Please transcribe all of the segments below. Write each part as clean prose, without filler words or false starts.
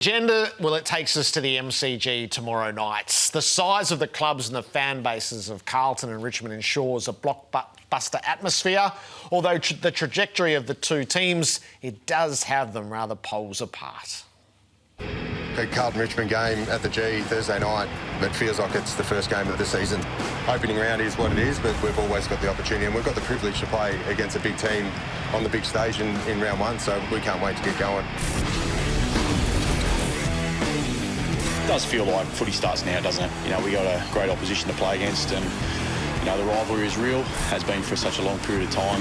Agenda, well, it takes us to the MCG tomorrow night. The size of the clubs and the fan bases of Carlton and Richmond ensures a blockbuster atmosphere, although the trajectory of the two teams, it does have them rather poles apart. The Carlton-Richmond game at the G Thursday night, it feels like it's the first game of the season. Opening round is what it is, but we've always got the opportunity and we've got the privilege to play against a big team on the big stage in round one, so we can't wait to get going. It does feel like footy starts now, doesn't it? You know, we got a great opposition to play against and, you know, the rivalry is real, has been for such a long period of time.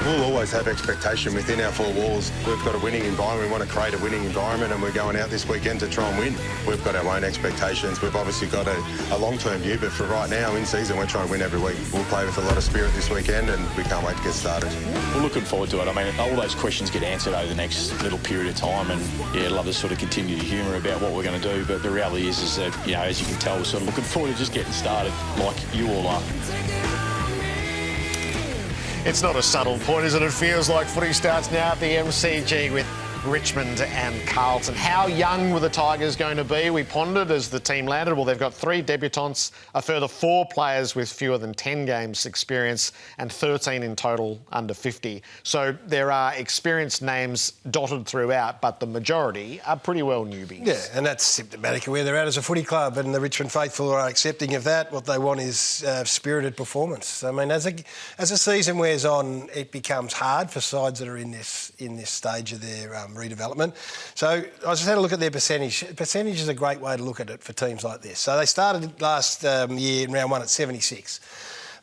We'll always have expectation within our four walls. We've got a winning environment, we want to create a winning environment and we're going out this weekend to try and win. We've got our own expectations, we've obviously got a long-term view, but for right now, in season, we're trying to win every week. We'll play with a lot of spirit this weekend and we can't wait to get started. We're looking forward to it. I mean, all those questions get answered over the next little period of time and, yeah, love to sort of continue to humour about what we're going to do, but the reality is that, you know, as you can tell, we're sort of looking forward to just getting started like you all are. It's not a subtle point, is it? It feels like footy starts now at the MCG with Richmond and Carlton. How young were the Tigers going to be? We pondered as the team landed. Well, they've got 3 debutants, a further 4 players with fewer than 10 games experience and 13 in total under 50. So there are experienced names dotted throughout, but the majority are pretty well newbies. Yeah, and that's symptomatic of where they're at as a footy club, and the Richmond faithful are accepting of that. What they want is spirited performance. I mean, as a season wears on, it becomes hard for sides that are in this stage of their redevelopment. So I just had a look at their percentage. Percentage is a great way to look at it for teams like this. So they started last year in round 1 at 76.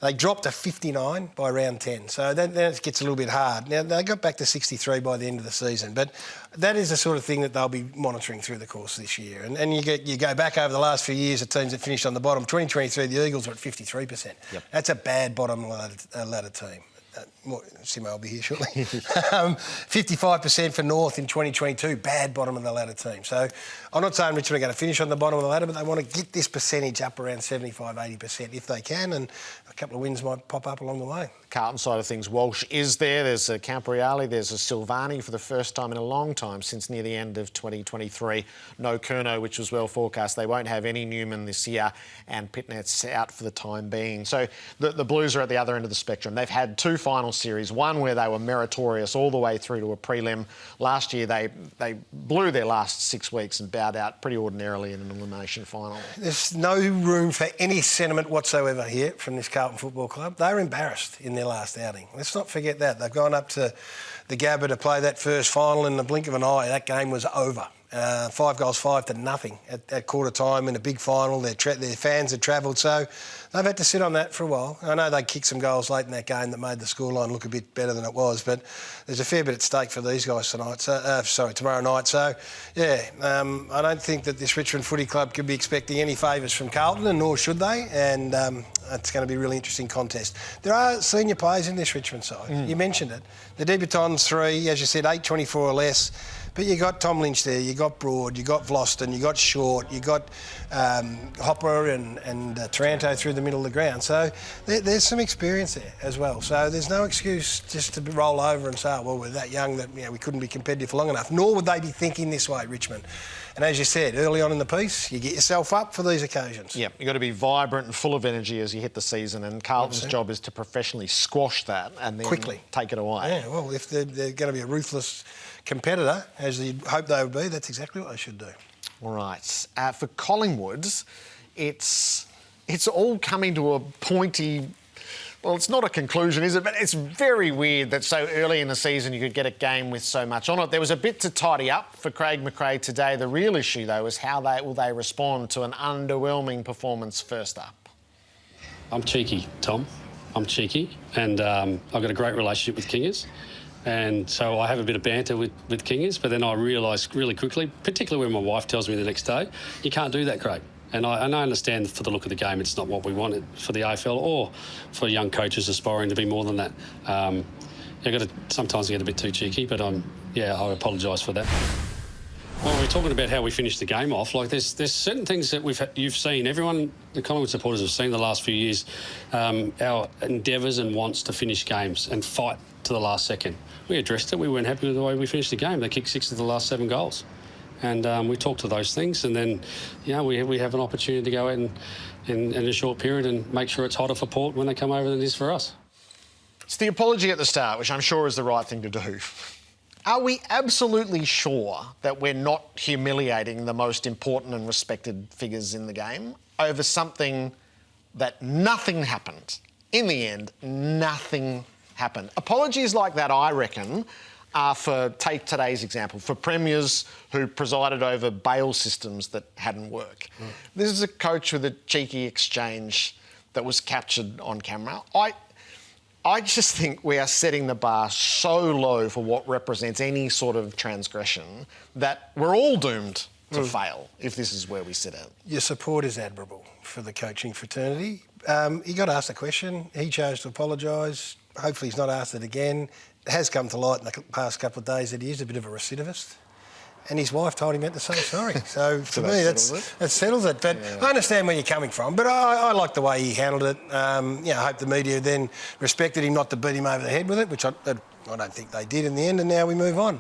They dropped to 59 by round 10. So then it gets a little bit hard. Now, they got back to 63 by the end of the season, but that is the sort of thing that they'll be monitoring through the course of this year. And you go back over the last few years of teams that finished on the bottom. 2023, the Eagles were at 53%. Yep. That's a bad bottom ladder team. Simo will be here shortly. 55% for North in 2022, bad bottom of the ladder team. So I'm not saying Richmond are going to finish on the bottom of the ladder, but they want to get this percentage up around 75, 80% if they can, and a couple of wins might pop up along the way. Carlton side of things, Walsh is there. There's a Camporeale, there's a Silvani for the first time in a long time since near the end of 2023. No Curnow, which was well forecast. They won't have any Newman this year, and Pitnet's out for the time being. So the Blues are at the other end of the spectrum. They've had 2 final series, one where they were meritorious all the way through to a prelim. Last year they blew their last 6 weeks and bowed out pretty ordinarily in an elimination final. There's no room for any sentiment whatsoever here from this Carlton Football Club. They were embarrassed in their last outing. Let's not forget that. They've gone up to the Gabba to play that first final. In the blink of an eye, that game was over. 5 goals, 5 to nothing at quarter time in a big final. Their fans had travelled, so they've had to sit on that for a while. I know they kicked some goals late in that game that made the scoreline look a bit better than it was, but there's a fair bit at stake for these guys tomorrow night. So, yeah, I don't think that this Richmond Footy Club could be expecting any favours from Carlton, and nor should they, and it's going to be a really interesting contest. There are senior players in this Richmond side. You mentioned it. The debutants 3, as you said, 8-24 or less. But you got Tom Lynch there, you got Broad, you got Vlosten, you got Short, you got Hopper and Taranto through the middle of the ground. So there's some experience there as well. So there's no excuse just to roll over and say, oh, well, we're that young that we couldn't be competitive for long enough. Nor would they be thinking this way, Richmond. And as you said, early on in the piece, you get yourself up for these occasions. Yeah, you've got to be vibrant and full of energy as you hit the season, and Carlton's job is to professionally squash that and then quickly take it away. Yeah, well, if they're going to be a ruthless competitor, as you'd hope they would be, that's exactly what they should do. All right. For Collingwood, it's all coming to a pointy... Well, it's not a conclusion, is it? But it's very weird that so early in the season you could get a game with so much on it. There was a bit to tidy up for Craig McRae today. The real issue, though, is how will they respond to an underwhelming performance first up? I'm cheeky, Tom. I'm cheeky, and I've got a great relationship with Kingers. And so I have a bit of banter with Kingers, but then I realise really quickly, particularly when my wife tells me the next day, you can't do that, Craig. And I understand for the look of the game, it's not what we wanted for the AFL or for young coaches aspiring to be more than that. Sometimes I get a bit too cheeky, but I apologise for that. Well, we're talking about how we finished the game off. Like, there's certain things that you've seen. Everyone, the Collingwood supporters have seen the last few years, our endeavours and wants to finish games and fight to the last second. We addressed it. We weren't happy with the way we finished the game. They kicked 6 of the last 7 goals. And we talk to those things, and then, we have an opportunity to go out in a short period and make sure it's hotter for Port when they come over than it is for us. It's the apology at the start, which I'm sure is the right thing to do. Are we absolutely sure that we're not humiliating the most important and respected figures in the game over something that nothing happened? In the end, nothing happened. Apologies like that, I reckon, are take today's example, for premiers who presided over bail systems that hadn't worked. This is a coach with a cheeky exchange that was captured on camera. I just think we are setting the bar so low for what represents any sort of transgression that we're all doomed to fail if this is where we sit at. Your support is admirable for the coaching fraternity. He got asked a question. He chose to apologise. Hopefully he's not asked it again. It has come to light in the past couple of days that he is a bit of a recidivist. And his wife told him to say sorry. So for me, that settles it. But I understand where you're coming from. But I like the way he handled it. I hope the media then respected him not to beat him over the head with it, which I don't think they did in the end. And now we move on.